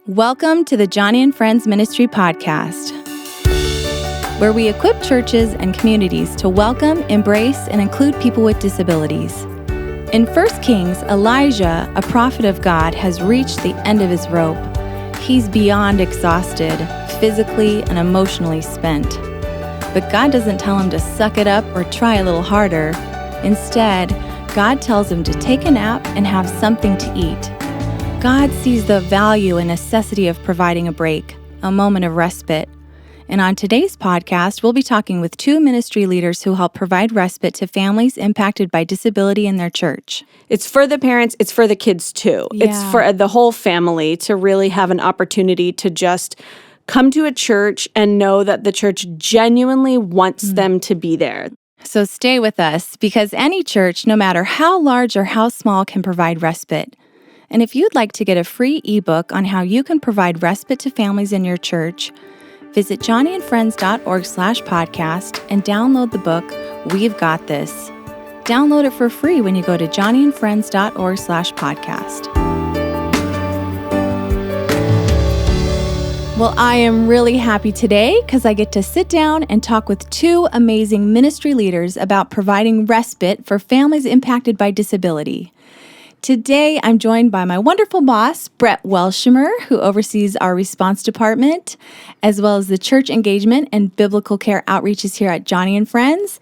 Welcome to the Joni and Friends Ministry Podcast, where we equip churches and communities to welcome, embrace, and include people with disabilities. In 1 Kings, Elijah, a prophet of God, has reached the end of his rope. He's beyond exhausted, physically and emotionally spent. But God doesn't tell him to suck it up or try a little harder. Instead, God tells him to take a nap and have something to eat. God sees the value and necessity of providing a break, a moment of respite. And on today's podcast, we'll be talking with two ministry leaders who help provide respite to families impacted by disability in their church. It's for the parents, it's for the kids too. Yeah. It's for the whole family to really have an opportunity to just come to a church and know that the church genuinely wants them to be there. So stay with us, because any church, no matter how large or how small, can provide respite. And if you'd like to get a free ebook on how you can provide respite to families in your church, visit johnnyandfriends.org/podcast and download the book, We've Got This. Download it for free when you go to johnnyandfriends.org/podcast. Well, I am really happy today because I get to sit down and talk with two amazing ministry leaders about providing respite for families impacted by disability. Today, I'm joined by my wonderful boss, Bret Welshymer, who oversees our response department, as well as the church engagement and biblical care outreaches here at Joni and Friends.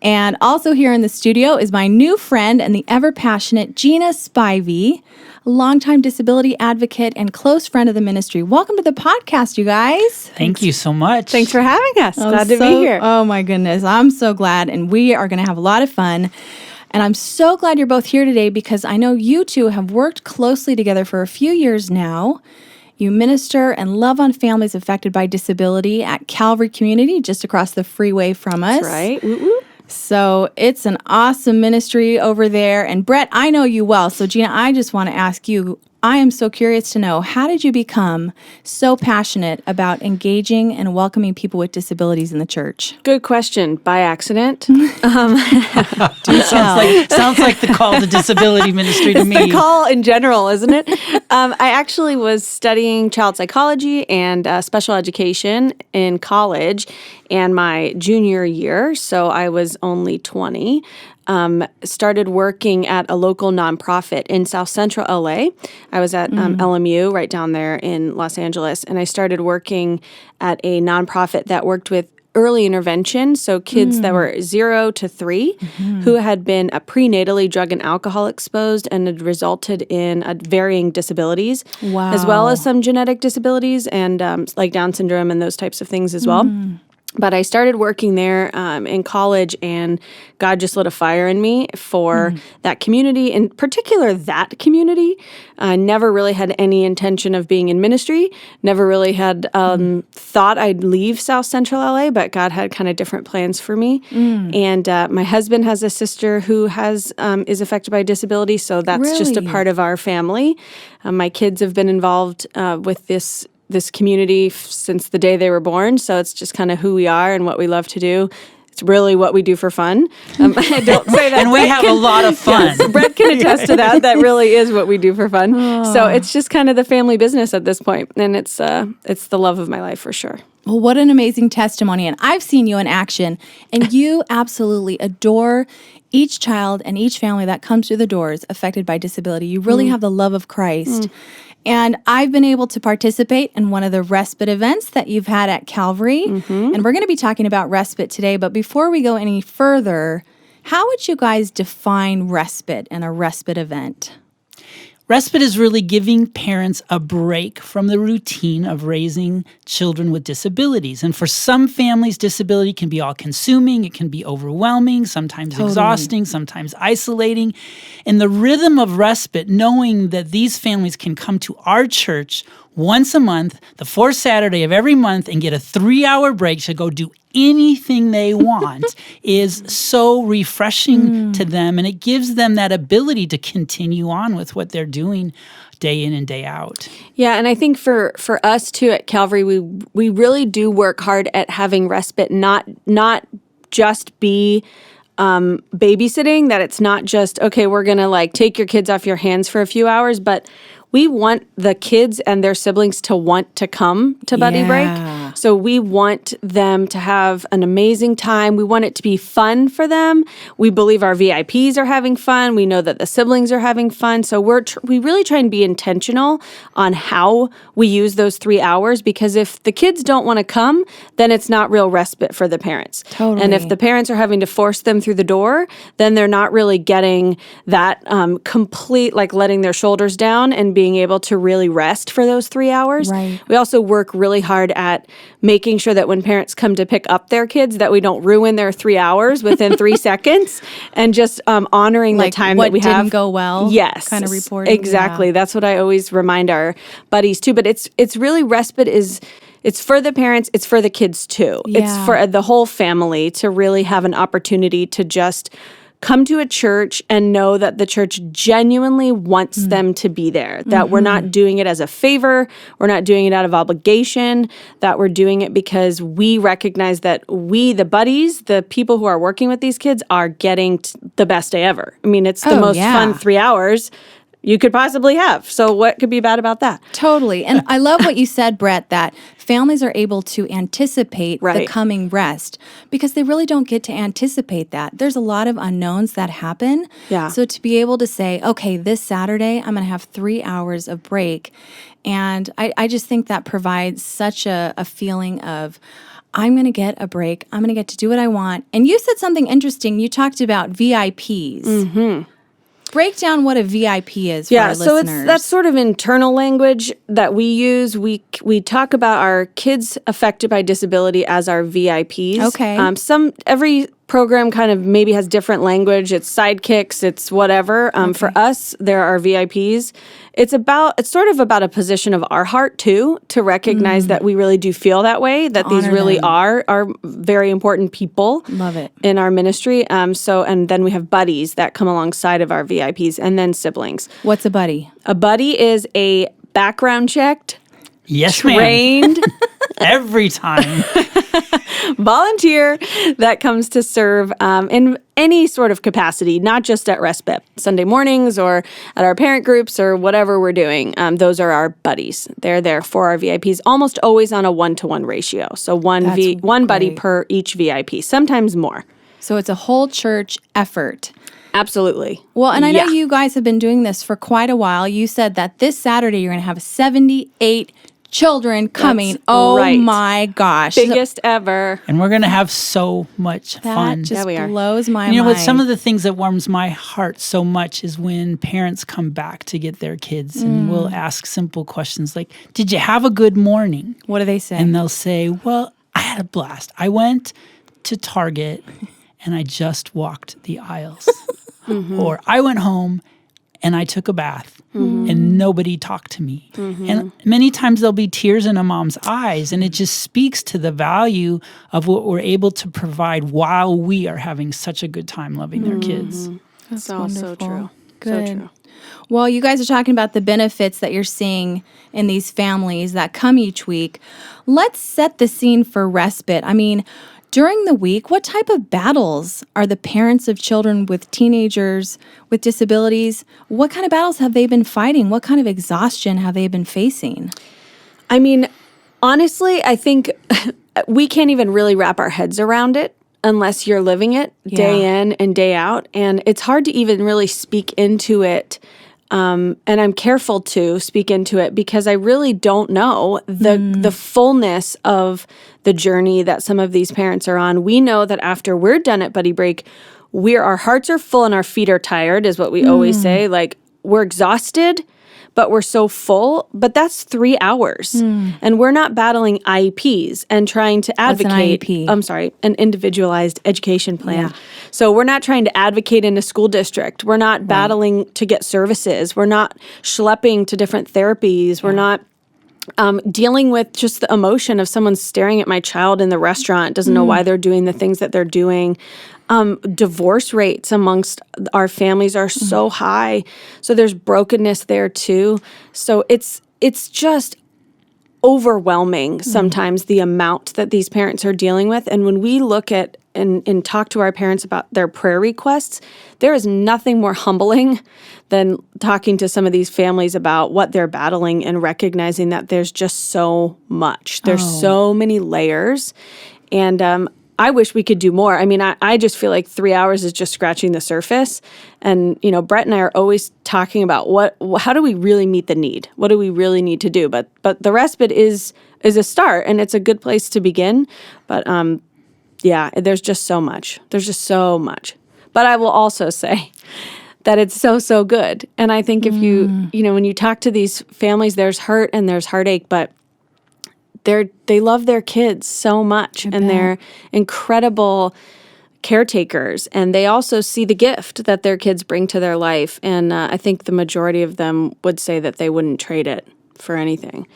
And also here in the studio is my new friend and the ever-passionate Gina Spivey, a longtime disability advocate and close friend of the ministry. Welcome to the podcast, you guys. Thank you so much. Thanks for having us. Glad to be here. Oh my goodness, I'm so glad, and we are going to have a lot of fun. And I'm so glad you're both here today because I know you two have worked closely together for a few years now. You minister and love on families affected by disability at Calvary Community, just across the freeway from us. That's right. Woo-woo. So it's an awesome ministry over there. And Bret, I know you well. So Gina, I just want to ask you, I am so curious to know, how did you become so passionate about engaging and welcoming people with disabilities in the church? Good question. By accident. Sounds like the call to disability ministry to It's me. the call in general, isn't it? I actually was studying child psychology and special education in college, and my junior year, so I was only 20, started working at a local nonprofit in South Central LA. I was at LMU right down there in Los Angeles, and I started working at a nonprofit that worked with early intervention, so kids that were 0 to 3 who had been prenatally drug and alcohol exposed and had resulted in varying disabilities, as well as some genetic disabilities and like Down syndrome and those types of things as well. But I started working there in college, and God just lit a fire in me for that community, in particular that community. I never really had any intention of being in ministry, never really had thought I'd leave South Central LA, but God had kind of different plans for me. And my husband has a sister who is affected by disability, so that's just a part of our family. My kids have been involved with this community since the day they were born, so it's just kind of who we are and what we love to do. It's really what we do for fun. I don't say that. And we have a lot of fun. Yes, Bret can attest to that. That really is what we do for fun. So it's just kind of the family business at this point, and it's the love of my life for sure. Well, what an amazing testimony. And I've seen you in action, and you absolutely adore each child and each family that comes through the doors affected by disability. You really have the love of Christ. And I've been able to participate in one of the respite events that you've had at Calvary. And we're going to be talking about respite today. But before we go any further, how would you guys define respite and a respite event? Respite is really giving parents a break from the routine of raising children with disabilities. And for some families, disability can be all-consuming. It can be overwhelming, sometimes exhausting, sometimes isolating. And the rhythm of respite, knowing that these families can come to our church once a month, the fourth Saturday of every month, and get a 3-hour break to go do anything they want is so refreshing to them, and it gives them that ability to continue on with what they're doing day in and day out. Yeah, and I think for us too at Calvary, we really do work hard at having respite, not just be babysitting, that it's not just, okay, we're going to like take your kids off your hands for a few hours, but we want the kids and their siblings to want to come to Buddy Break. So we want them to have an amazing time. We want it to be fun for them. We believe our VIPs are having fun. We know that the siblings are having fun. So we really try and be intentional on how we use those 3 hours, because if the kids don't want to come, then it's not real respite for the parents. Totally. And if the parents are having to force them through the door, then they're not really getting that complete, like letting their shoulders down and being able to really rest for those 3 hours. Right. We also work really hard at making sure that when parents come to pick up their kids, that we don't ruin their 3 hours within 3 seconds, and just honoring the time that we have. What didn't go well? Yes. Kind of reporting. Exactly. Yeah. That's what I always remind our buddies too. But it's really respite it's for the parents, it's for the kids too. Yeah. It's for the whole family to really have an opportunity to just come to a church and know that the church genuinely wants them to be there, that we're not doing it as a favor, we're not doing it out of obligation, that we're doing it because we recognize that we, the buddies, the people who are working with these kids, are getting the best day ever. I mean, it's the most fun 3 hours you could possibly have. So what could be bad about that? Totally. And I love what you said, Bret, that families are able to anticipate the coming rest, because they really don't get to anticipate that. There's a lot of unknowns that happen. Yeah. So to be able to say, okay, this Saturday, I'm going to have 3 hours of break. And I just think that provides such a feeling of, I'm going to get a break. I'm going to get to do what I want. And you said something interesting. You talked about VIPs. Mm-hmm. Break down what a VIP is for our listeners. So that's sort of internal language that we use. We talk about our kids affected by disability as our VIPs. Okay. Every program kind of maybe has different language. It's sidekicks. It's whatever. For us, there are VIPs. It's sort of about a position of our heart too, to recognize that we really do feel that way. That these really are very important people. Love it. In our ministry. And then we have buddies that come alongside of our VIPs, and then siblings. What's a buddy? A buddy is a background checked, trained, every time volunteer that comes to serve in any sort of capacity, not just at Respite, Sunday mornings or at our parent groups or whatever we're doing. Those are our buddies. They're there for our VIPs, almost always on a 1-to-1 ratio. So one buddy per each VIP, sometimes more. So it's a whole church effort. Absolutely. Well, and I know you guys have been doing this for quite a while. You said that this Saturday you're going to have 78 children coming. That's my gosh. Biggest ever. And we're going to have so much fun. That just blows my mind. You know what? Some of the things that warms my heart so much is when parents come back to get their kids and we'll ask simple questions like, did you have a good morning? What do they say? And they'll say, well, I had a blast. I went to Target and I just walked the aisles. Or I went home and I took a bath and nobody talked to me. And many times there'll be tears in a mom's eyes, and it just speaks to the value of what we're able to provide while we are having such a good time loving their kids. That's so true. Good. So true. Well, you guys are talking about the benefits that you're seeing in these families that come each week. Let's set the scene for Respite. I mean, during the week, what type of battles are the parents of children with teenagers with disabilities? What kind of battles have they been fighting? What kind of exhaustion have they been facing? I mean, honestly, I think we can't even really wrap our heads around it unless you're living it day in and day out. And it's hard to even really speak into it. And I'm careful to speak into it because I really don't know the fullness of the journey that some of these parents are on. We know that after we're done at Buddy Break, our hearts are full and our feet are tired, is what we always say. Like, we're exhausted, but we're so full. But that's 3 hours. And we're not battling IEPs and trying to advocate. What's an IEP? I'm sorry, an individualized education plan. Yeah. So we're not trying to advocate in a school district. We're not battling to get services. We're not schlepping to different therapies. We're not dealing with just the emotion of someone staring at my child in the restaurant, doesn't know why they're doing the things that they're doing. Divorce rates amongst our families are so high. So there's brokenness there too. So it's just overwhelming sometimes the amount that these parents are dealing with. And when we look at and talk to our parents about their prayer requests, there is nothing more humbling than talking to some of these families about what they're battling and recognizing that there's just so much. There's so many layers. And I wish we could do more. I mean, I just feel like 3 hours is just scratching the surface. And, Bret and I are always talking about how do we really meet the need? What do we really need to do? But the respite is a start, and it's a good place to begin. But yeah, there's just so much. There's just so much. But I will also say that it's so good. And I think if you when you talk to these families, there's hurt and there's heartache, but they love their kids so much, and they're incredible caretakers, and they also see the gift that their kids bring to their life. And I think the majority of them would say that they wouldn't trade it for anything.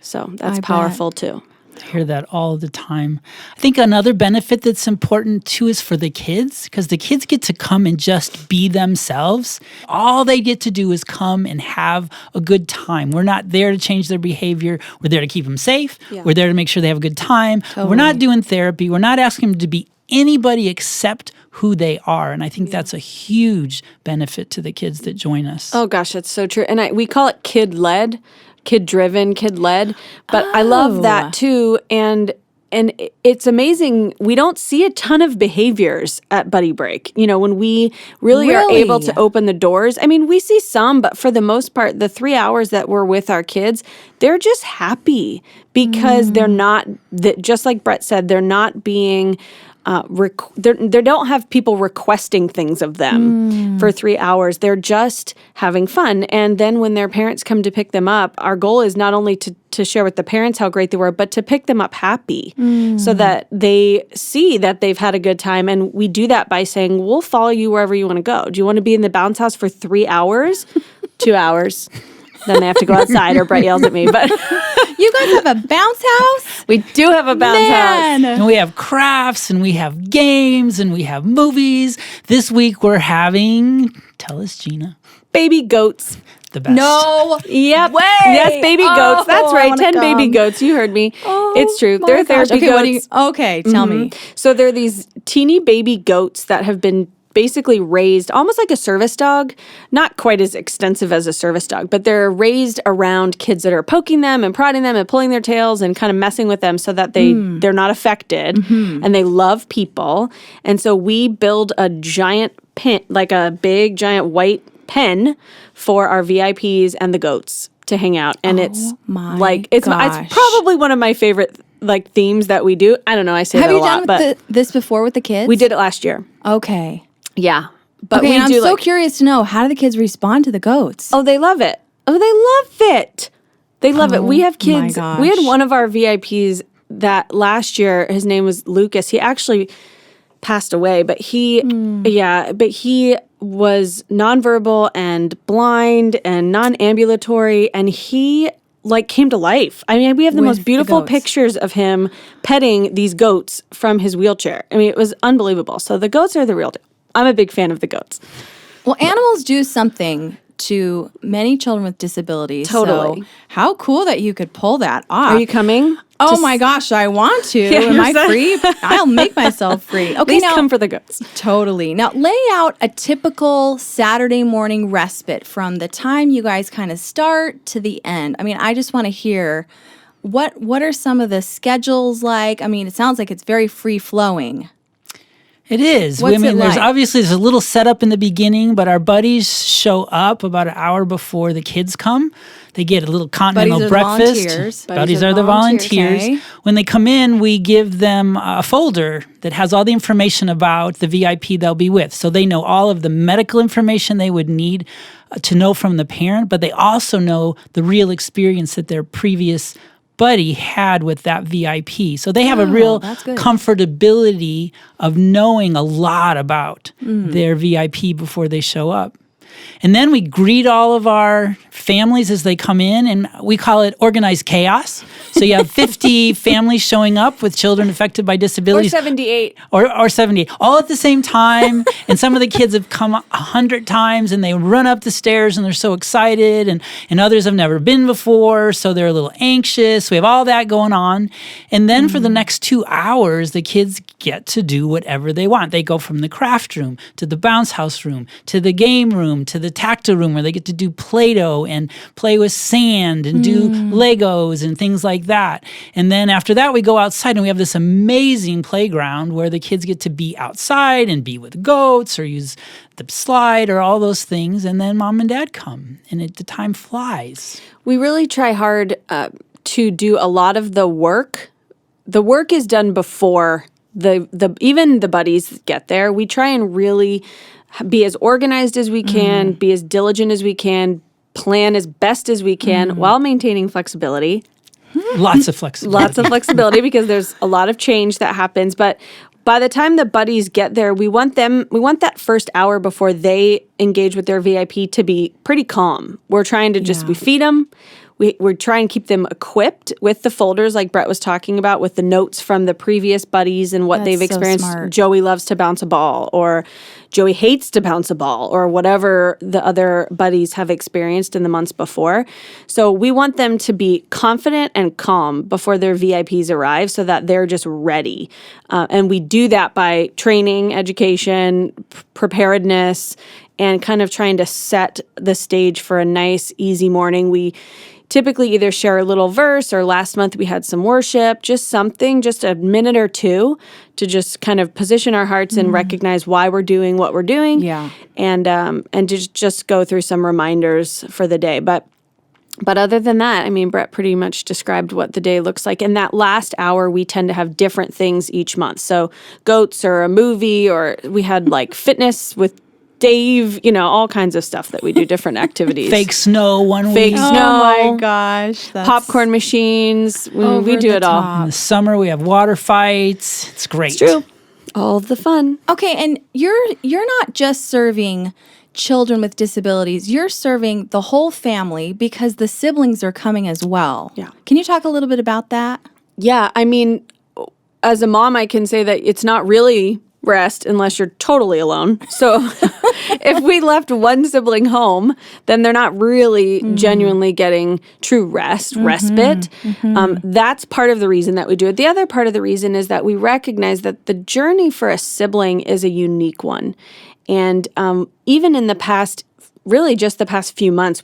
So that's powerful too. I hear that all the time. I think another benefit that's important too is for the kids, because the kids get to come and just be themselves. All they get to do is come and have a good time. We're not there to change their behavior. We're there to keep them safe. Yeah. We're there to make sure they have a good time. Totally. We're not doing therapy. We're not asking them to be anybody except who they are. And I think that's a huge benefit to the kids that join us. Oh gosh, that's so true. And we call it kid-led. Kid-driven, kid-led, but I love that too. And it's amazing. We don't see a ton of behaviors at Buddy Break. When we really are able to open the doors. I mean, we see some, but for the most part, the 3 hours that we're with our kids, they're just happy because they're not, just like Bret said, they're not being they don't have people requesting things of them for 3 hours. They're just having fun. And then when their parents come to pick them up, our goal is not only to share with the parents how great they were, but to pick them up happy so that they see that they've had a good time. And we do that by saying, we'll follow you wherever you want to go. Do you want to be in the bounce house for 3 hours? 2 hours. Then they have to go outside or Bret yells at me. But you guys have a bounce house? We do have a bounce house. And we have crafts and we have games and we have movies. This week we're having, tell us, Gina. Baby goats. The best. No. Yep. Way. Yes, baby goats. That's right. 10 baby goats. You heard me. It's true. They're therapy goats. Okay, tell me. So they're these teeny baby goats that have been basically raised almost like a service dog, not quite as extensive as a service dog, but they're raised around kids that are poking them and prodding them and pulling their tails and kind of messing with them so that they're not affected and they love people. And so we build a giant pen, like a big giant white pen for our VIPs and the goats to hang out. And it's probably one of my favorite themes that we do. I don't know, I say that a lot. Have you done this before with the kids? We did it last year. Okay. Yeah. But okay, I'm so curious to know, how do the kids respond to the goats? Oh, they love it. Oh, they love it. They love it. We have kids. My gosh. We had one of our VIPs that last year, his name was Lucas. He actually passed away, but he was nonverbal and blind and non-ambulatory, and he came to life. I mean, we have the most beautiful pictures of him petting these goats from his wheelchair. I mean, it was unbelievable. So the goats are the real deal. I'm a big fan of the goats. Well, animals do something to many children with disabilities. Totally. So how cool that you could pull that off. Are you coming? Oh my gosh, I want to. Am I free? I'll make myself free. Okay, Please come for the goats. Totally. Now, lay out a typical Saturday morning respite from the time you guys kind of start to the end. I mean, I just want to hear what are some of the schedules like? I mean, it sounds like it's very free-flowing. It is. What's it like? There's a little setup in the beginning, but our buddies show up about an hour before the kids come. They get a little continental breakfast. Buddies are the volunteers. Okay. When they come in, we give them a folder that has all the information about the VIP they'll be with. So they know all of the medical information they would need to know from the parent, but they also know the real experience that their previous buddy had with that VIP. So they have a real comfortability of knowing a lot about their VIP before they show up. And then we greet all of our families as they come in, and we call it organized chaos. So you have 50 families showing up with children affected by disabilities. Or 78. Or 78, all at the same time. And some of the kids have come 100 times, and they run up the stairs, and they're so excited. And others have never been before, so they're a little anxious. We have all that going on. And then for the next 2 hours, the kids get to do whatever they want. They go from the craft room to the bounce house room to the game room to the tactile room, where they get to do Play-Doh and play with sand and do Legos and things like that. And then after that, we go outside, and we have this amazing playground where the kids get to be outside and be with goats or use the slide or all those things. And then mom and dad come, and the time flies. We really try hard to do a lot of the work. The work is done before even the buddies get there. We try and really be as organized as we can, be as diligent as we can, plan as best as we can while maintaining flexibility. Lots of flexibility. Lots of flexibility, because there's a lot of change that happens. But by the time the buddies get there, we want that first hour before they engage with their VIP to be pretty calm. We're trying to we feed them. We're trying to keep them equipped with the folders like Bret was talking about, with the notes from the previous buddies and what they've experienced. Smart. Joey loves to bounce a ball, or Joey hates to bounce a ball, or whatever the other buddies have experienced in the months before. So we want them to be confident and calm before their VIPs arrive, so that they're just ready. And we do that by training, education, preparedness, and kind of trying to set the stage for a nice, easy morning. We typically either share a little verse, or last month we had some worship, just something, just a minute or two to just kind of position our hearts and recognize why we're doing what we're doing. Yeah. And just go through some reminders for the day. But other than that, I mean, Bret pretty much described what the day looks like. In that last hour, we tend to have different things each month. So goats, or a movie, or we had like fitness with Dave, all kinds of stuff that we do, different activities. Fake snow one week. Snow. Oh my gosh. Popcorn machines. We do it all. In the summer, we have water fights. It's great. It's true. All of the fun. Okay, and you're not just serving children with disabilities. You're serving the whole family, because the siblings are coming as well. Yeah. Can you talk a little bit about that? Yeah, I mean, as a mom, I can say that it's not really rest unless you're totally alone. So if we left one sibling home, then they're not really genuinely getting true respite. That's part of the reason that we do it. The other part of the reason is that we recognize that the journey for a sibling is a unique one. And even in the past, really just the past few months,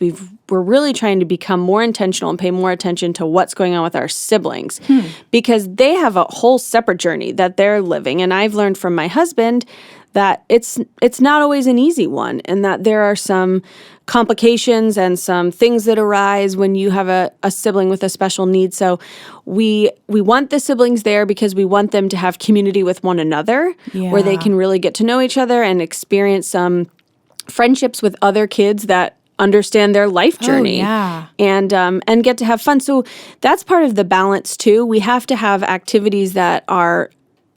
we're really trying to become more intentional and pay more attention to what's going on with our siblings, because they have a whole separate journey that they're living. And I've learned from my husband that it's not always an easy one, and that there are some complications and some things that arise when you have a sibling with a special need. So we want the siblings there because we want them to have community with one another, where they can really get to know each other and experience some friendships with other kids that understand their life journey. And get to have fun. So that's part of the balance too. We have to have activities that are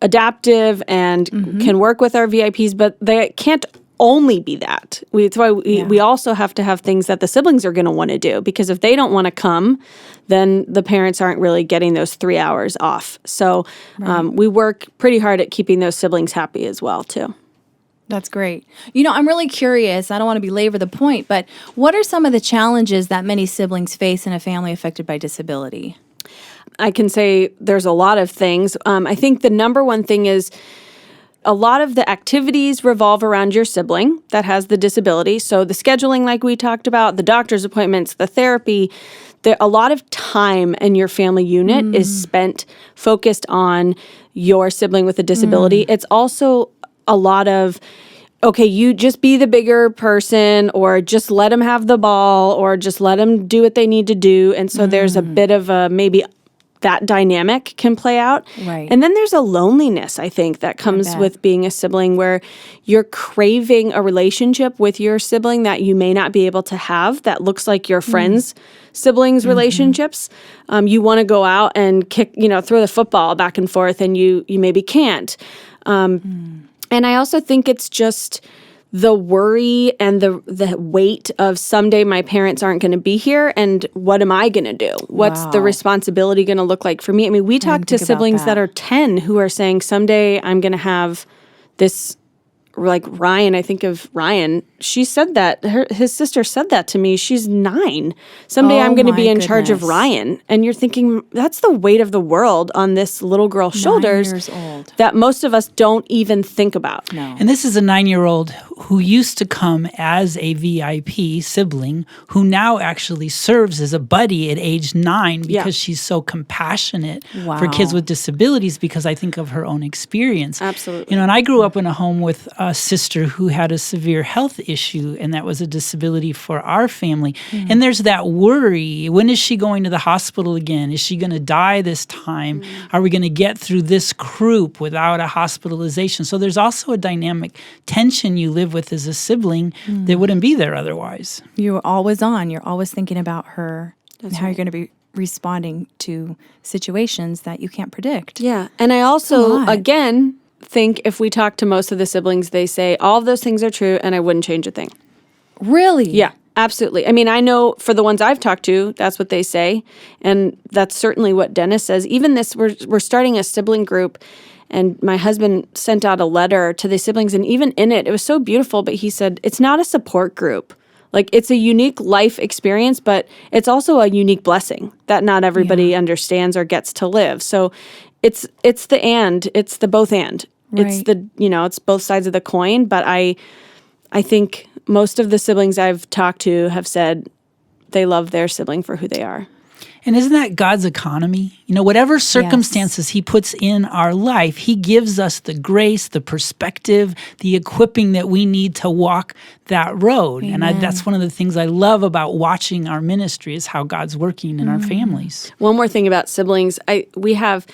adaptive and can work with our VIPs, but they can't only be that. That's why we also have to have things that the siblings are going to want to do, because if they don't want to come, then the parents aren't really getting those 3 hours off. So we work pretty hard at keeping those siblings happy as well too. That's great. I'm really curious. I don't want to belabor the point, but what are some of the challenges that many siblings face in a family affected by disability? I can say there's a lot of things. I think the number one thing is a lot of the activities revolve around your sibling that has the disability. So the scheduling, like we talked about, the doctor's appointments, the therapy, a lot of time in your family unit is spent focused on your sibling with a disability. It's also a lot of, okay, you just be the bigger person, or just let them have the ball, or just let them do what they need to do. And so there's a bit of maybe that dynamic can play out. Right. And then there's a loneliness, I think, that comes with being a sibling, where you're craving a relationship with your sibling that you may not be able to have, that looks like your friends' siblings' relationships. You want to go out and kick, throw the football back and forth, and you maybe can't. And I also think it's just the worry and the weight of someday my parents aren't going to be here, and what am I going to do? What's the responsibility going to look like for me? I mean, we talk to siblings that are 10 who are saying someday I'm going to have this, like Ryan, I think of Ryan. She said that, his sister said that to me. She's 9. Someday I'm going to be in charge of Ryan. And you're thinking, that's the weight of the world on this little girl's shoulders 9 years old. that most of us don't even think about. No. And this is a 9-year-old who used to come as a VIP sibling, who now actually serves as a buddy at age 9 because she's so compassionate for kids with disabilities, because I think of her own experience. Absolutely. You know, and I grew up in a home with a sister who had a severe health issue, and that was a disability for our family. Mm-hmm. And there's that worry. When is she going to the hospital again? Is she going to die this time? Mm-hmm. Are we going to get through this croup without a hospitalization? So there's also a dynamic tension you live with as a sibling that wouldn't be there otherwise. You're always on. You're always thinking about her and how you're going to be responding to situations that you can't predict. Yeah. And I also, again, think if we talk to most of the siblings, they say all of those things are true and I wouldn't change a thing. Really? Yeah, absolutely. I mean, I know for the ones I've talked to, that's what they say. And that's certainly what Dennis says. Even this, we're starting a sibling group, and my husband sent out a letter to the siblings, and even in it, it was so beautiful, but he said, it's not a support group. Like, it's a unique life experience, but it's also a unique blessing that not everybody understands or gets to live. So it's the both and. Right. It's it's both sides of the coin, but I think most of the siblings I've talked to have said they love their sibling for who they are. And isn't that God's economy? You know, whatever circumstances He puts in our life, He gives us the grace, the perspective, the equipping that we need to walk that road. Amen. And that's one of the things I love about watching our ministry, is how God's working in our families. One more thing about siblings. We have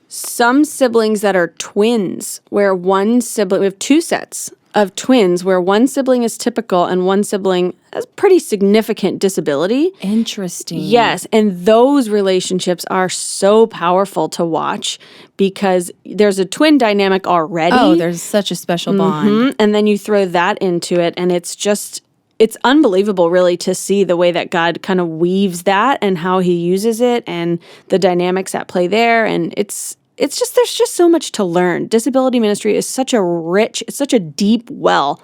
some siblings that are twins, where one sibling, we have 2 sets of twins where one sibling is typical and one sibling has pretty significant disability. Interesting. Yes, and those relationships are so powerful to watch because there's a twin dynamic already. Oh, there's such a special bond. And then you throw that into it, and it's unbelievable, really, to see the way that God kind of weaves that and how He uses it and the dynamics at play there. And there's just so much to learn. Disability ministry is such a deep well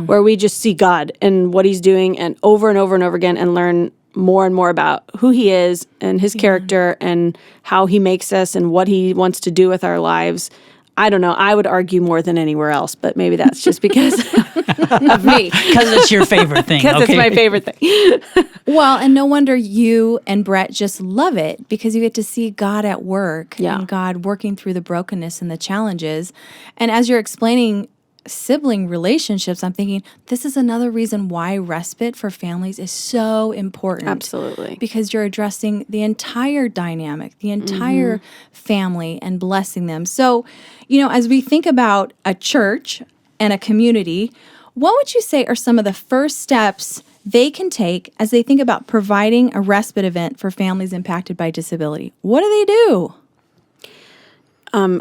where we just see God and what He's doing and over and over again, and learn more and more about who He is and His character and how He makes us and what He wants to do with our lives. I don't know. I would argue more than anywhere else, but maybe that's just because of me. Because it's your favorite thing. Because it's my favorite thing. Well, and no wonder you and Bret just love it, because you get to see God at work and God working through the brokenness and the challenges. And as you're explaining sibling relationships, I'm thinking this is another reason why respite for families is so important. Absolutely. Because you're addressing the entire dynamic, the entire family, and blessing them. So, as we think about a church and a community, what would you say are some of the first steps they can take as they think about providing a respite event for families impacted by disability? What do they do?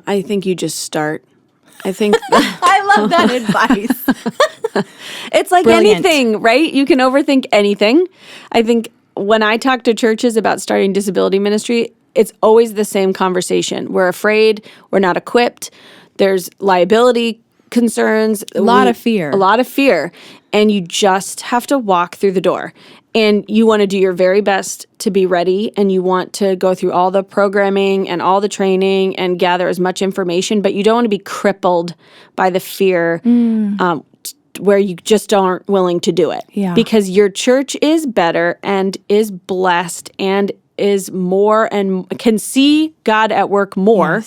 I think you just start. I think I love that advice. It's like Brilliant. anything, right? You can overthink anything. I think when I talk to churches about starting disability ministry, it's always the same conversation. We're afraid, we're not equipped, there's liability concerns. A lot of fear. And you just have to walk through the door. And you want to do your very best to be ready, and you want to go through all the programming and all the training and gather as much information, but you don't want to be crippled by the fear where you just aren't willing to do it. Yeah. Because your church is better and is blessed and is more and can see God at work more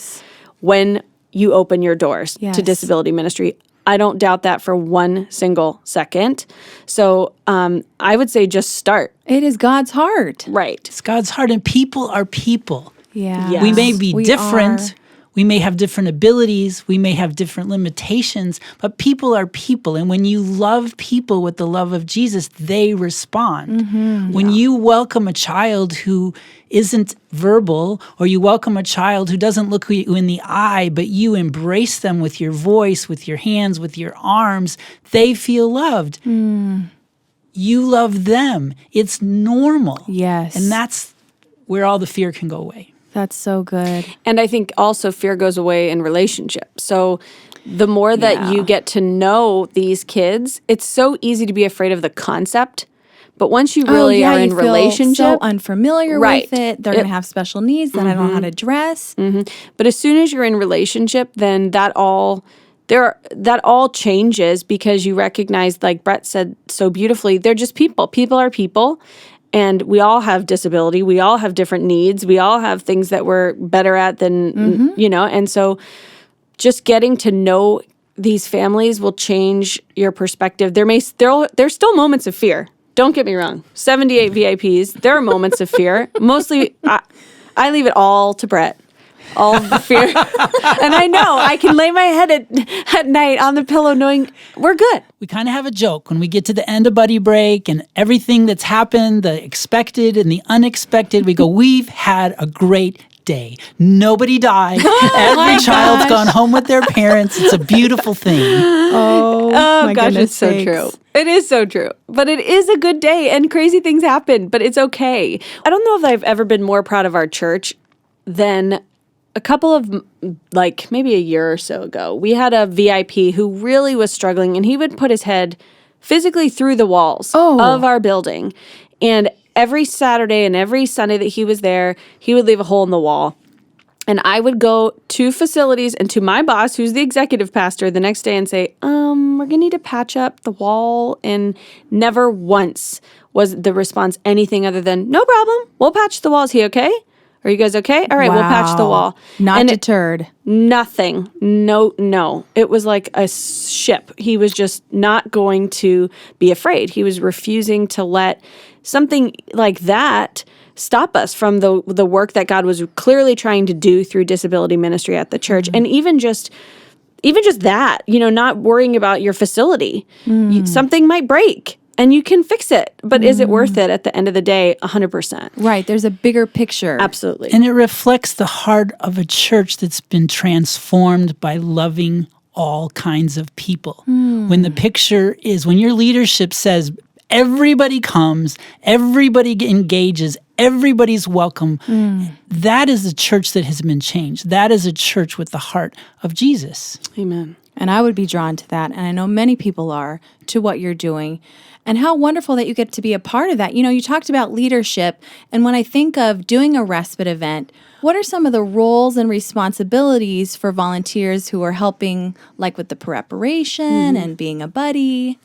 when you open your doors to disability ministry. I don't doubt that for one single second. So I would say just start. It is God's heart. Right. It's God's heart, and people are people. Yeah. Yes. We may be different. We may have different abilities, we may have different limitations, but people are people. And when you love people with the love of Jesus, they respond. When you welcome a child who isn't verbal, or you welcome a child who doesn't look you in the eye, but you embrace them with your voice, with your hands, with your arms, they feel loved. You love them. It's normal. Yes. And that's where all the fear can go away. That's so good. And I think also fear goes away in relationships. So the more that you get to know these kids, it's so easy to be afraid of the concept. But once you really are in relationship, so unfamiliar with it. They're going to have special needs that I don't know how to address. But as soon as you're in relationship, then that all changes, because you recognize, like Bret said so beautifully, they're just people. People are people. And we all have disability. We all have different needs. We all have things that we're better at than, and so just getting to know these families will change your perspective. There's still moments of fear. Don't get me wrong. 78 VIPs, there are moments of fear. Mostly, I leave it all to Bret. All of the fear. And I know I can lay my head at night on the pillow knowing we're good. We kind of have a joke when we get to the end of buddy break and everything that's happened, the expected and the unexpected. We go, we've had a great day. Nobody died. Every child's gone home with their parents. It's a beautiful thing. Oh my gosh, goodness it's so sakes. true. It is so true. But it is a good day, and crazy things happen, but it's okay. I don't know if I've ever been more proud of our church than a couple of, like, maybe a year or so ago. We had a VIP who really was struggling, and he would put his head physically through the walls of our building. And every Saturday and every Sunday that he was there, he would leave a hole in the wall. And I would go to facilities and to my boss, who's the executive pastor, the next day and say, we're going to need to patch up the wall. And never once was the response anything other than, no problem, we'll patch the wall. Is he okay? Are you guys okay? All right, we'll patch the wall. Not deterred. Nothing. No. It was like a ship. He was just not going to be afraid. He was refusing to let something like that stop us from the work that God was clearly trying to do through disability ministry at the church. And even just that, not worrying about your facility. Something might break. And you can fix it. But is it worth it at the end of the day? 100%. Right. There's a bigger picture. Absolutely. And it reflects the heart of a church that's been transformed by loving all kinds of people. When the picture is, when your leadership says, everybody comes, everybody engages, everybody's welcome, that is a church that has been changed. That is a church with the heart of Jesus. Amen. And I would be drawn to that. And I know many people are, to what you're doing. And how wonderful that you get to be a part of that. You talked about leadership. And when I think of doing a respite event, what are some of the roles and responsibilities for volunteers who are helping, like with the preparation and being a buddy?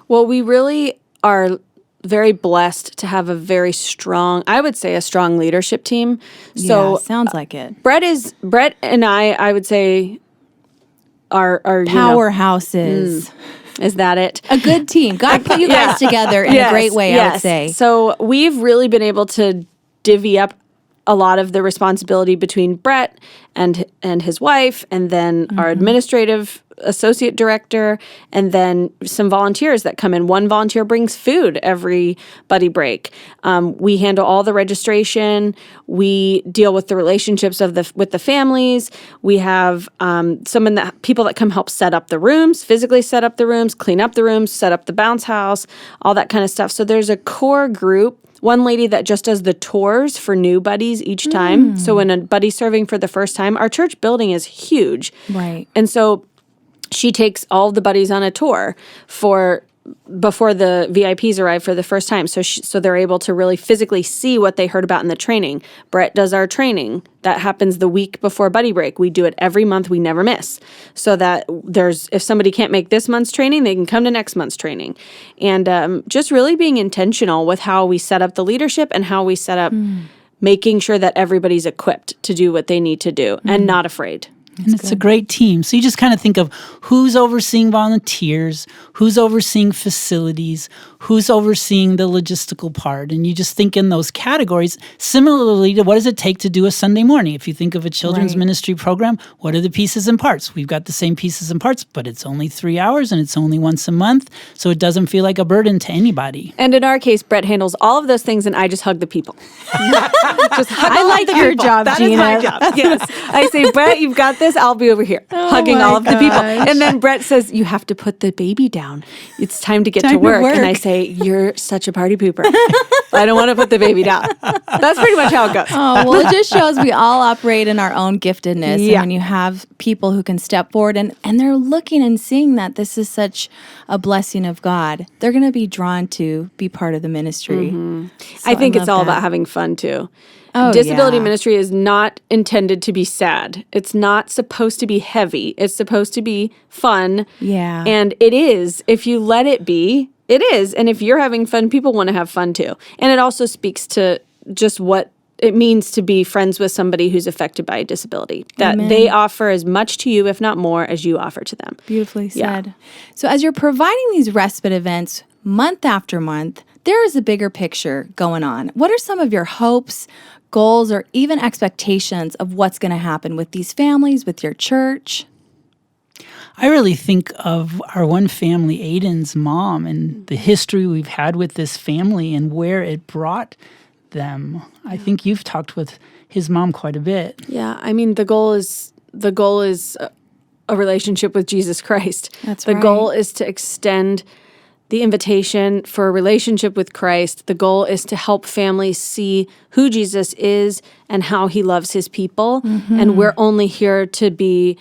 Well, we really are very blessed to have a very strong, I would say, a strong leadership team. So sounds like it. Bret and I would say, are Powerhouses. Is that it? A good team. God put you guys together in a great way, I would say. So we've really been able to divvy up a lot of the responsibility between Bret and his wife, and then our administrative associate director, and then some volunteers that come in. One volunteer brings food every buddy break. We handle all the registration. We deal with the relationships with the families. We have people that come help set up the rooms, physically set up the rooms, clean up the rooms, set up the bounce house, all that kind of stuff. So there's a core group. One lady that just does the tours for new buddies each time. So when a buddy's serving for the first time, our church building is huge. Right. And so she takes all of the buddies on a tour before the VIPs arrive for the first time. So they're able to really physically see what they heard about in the training. Bret does our training. That happens the week before buddy break. We do it every month. We never miss. So that if somebody can't make this month's training, they can come to next month's training. And just really being intentional with how we set up the leadership and how we set up making sure that everybody's equipped to do what they need to do and not afraid. And it's a great team. So you just kind of think of who's overseeing volunteers, who's overseeing facilities, who's overseeing the logistical part. And you just think in those categories, similarly to what does it take to do a Sunday morning? If you think of a children's ministry program, what are the pieces and parts? We've got the same pieces and parts, but it's only 3 hours and it's only once a month. So it doesn't feel like a burden to anybody. And in our case, Bret handles all of those things and I just hug the people. Just hug I like your job, That Gina. is my job. Yes. I say, Bret, you've got this. I'll be over here hugging all of the people. And then Bret says, you have to put the baby down. It's time to get to work. And I say, you're such a party pooper. I don't want to put the baby down. That's pretty much how it goes. Oh, well, it just shows we all operate in our own giftedness. Yeah. And when you have people who can step forward and they're looking and seeing that this is such a blessing of God, they're going to be drawn to be part of the ministry. So I think it's all love about that. having fun too. Oh, Disability yeah. ministry is not intended to be sad. It's not supposed to be heavy. It's supposed to be fun. Yeah. And it is. If you let it be, it is. And if you're having fun, people want to have fun too. And it also speaks to just what it means to be friends with somebody who's affected by a disability. That Amen. they offer as much to you, if not more, as you offer to them. Beautifully Yeah. said. So as you're providing these respite events month after month, there is a bigger picture going on. What are some of your hopes, goals, or even expectations of what's going to happen with these families, with your church? I really think of our one family, Aiden's mom, and the history we've had with this family and where it brought them. I think you've talked with his mom quite a bit. Yeah, I mean the goal is a relationship with Jesus Christ. That's the right. goal is to extend the invitation for a relationship with Christ. The goal is to help families see who Jesus is and how he loves his people. And we're only here to be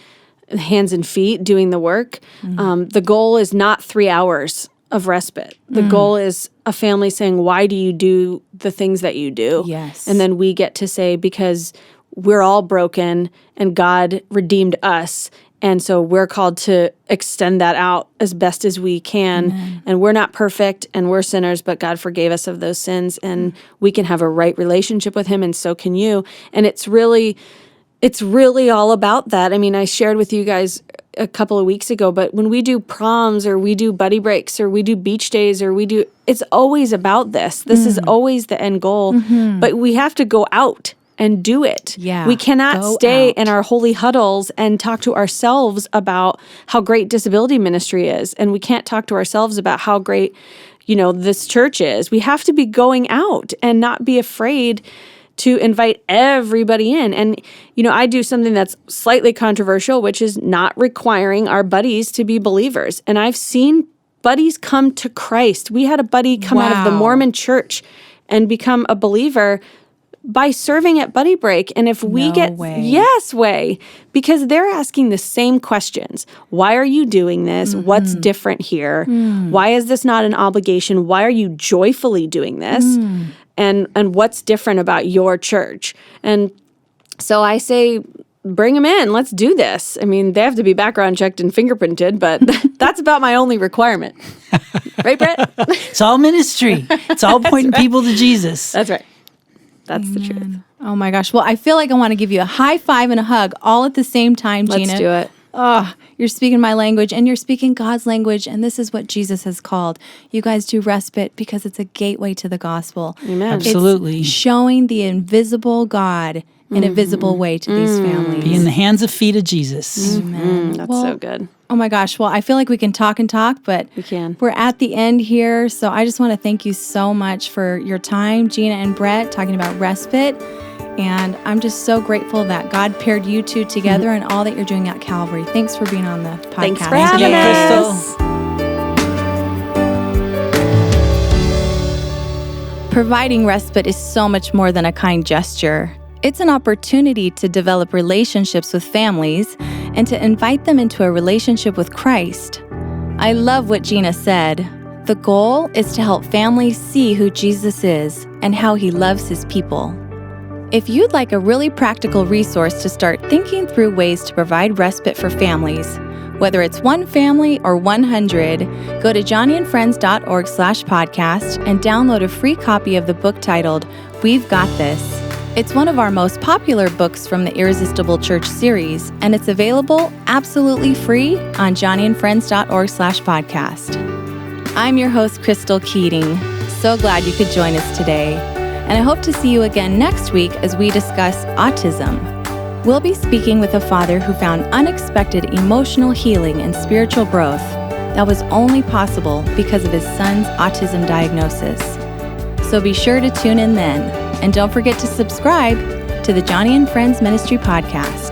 hands and feet doing the work. The goal is not 3 hours of respite. The goal is a family saying, why do you do the things that you do? Yes. And then we get to say, because we're all broken and God redeemed us. And so we're called to extend that out as best as we can. And we're not perfect and we're sinners, but God forgave us of those sins and we can have a right relationship with him and so can you. And it's really all about that. I mean, I shared with you guys a couple of weeks ago, but when we do proms or we do buddy breaks or we do beach days or it's always about this. This is always the end goal, but we have to go out and do it. Yeah, we cannot go stay out. in our holy huddles and talk to ourselves about how great disability ministry is. And we can't talk to ourselves about how great, this church is. We have to be going out and not be afraid to invite everybody in. And, I do something that's slightly controversial, which is not requiring our buddies to be believers. And I've seen buddies come to Christ. We had a buddy come out of the Wow. Mormon church and become a believer by serving at Buddy Break. And if we No get, way. because they're asking the same questions. Why are you doing this? What's different here? Why is this not an obligation? Why are you joyfully doing this? And what's different about your church? And so I say, bring them in. Let's do this. I mean, they have to be background checked and fingerprinted, but that's about my only requirement. Right, Bret? It's all ministry. It's all pointing people to Jesus. That's right. That's the truth. Oh my gosh. Well, I feel like I want to give you a high five and a hug all at the same time, Gina. Let's do it. Oh, you're speaking my language and you're speaking God's language, and this is what Jesus has called. You guys do respite because it's a gateway to the gospel. Amen. Absolutely. It's showing the invisible God in a visible way to these families. Be in the hands and feet of Jesus. That's so good. Oh my gosh. Well, I feel like we can talk and talk, but We can. we're at the end here. So I just want to thank you so much for your time, Gina and Bret, talking about respite. And I'm just so grateful that God paired you two together and all that you're doing at Calvary. Thanks for being on the podcast. Thanks for Thank having you, us. Crystal. Providing respite is so much more than a kind gesture. It's an opportunity to develop relationships with families and to invite them into a relationship with Christ. I love what Gina said. The goal is to help families see who Jesus is and how he loves his people. If you'd like a really practical resource to start thinking through ways to provide respite for families, whether it's one family or 100, go to johnnyandfriends.org/podcast and download a free copy of the book titled, We've Got This. It's one of our most popular books from the Irresistible Church series, and it's available absolutely free on johnnyandfriends.org/podcast. I'm your host, Crystal Keating. So glad you could join us today. And I hope to see you again next week as we discuss autism. We'll be speaking with a father who found unexpected emotional healing and spiritual growth that was only possible because of his son's autism diagnosis. So be sure to tune in then. And don't forget to subscribe to the Joni and Friends Ministry podcast.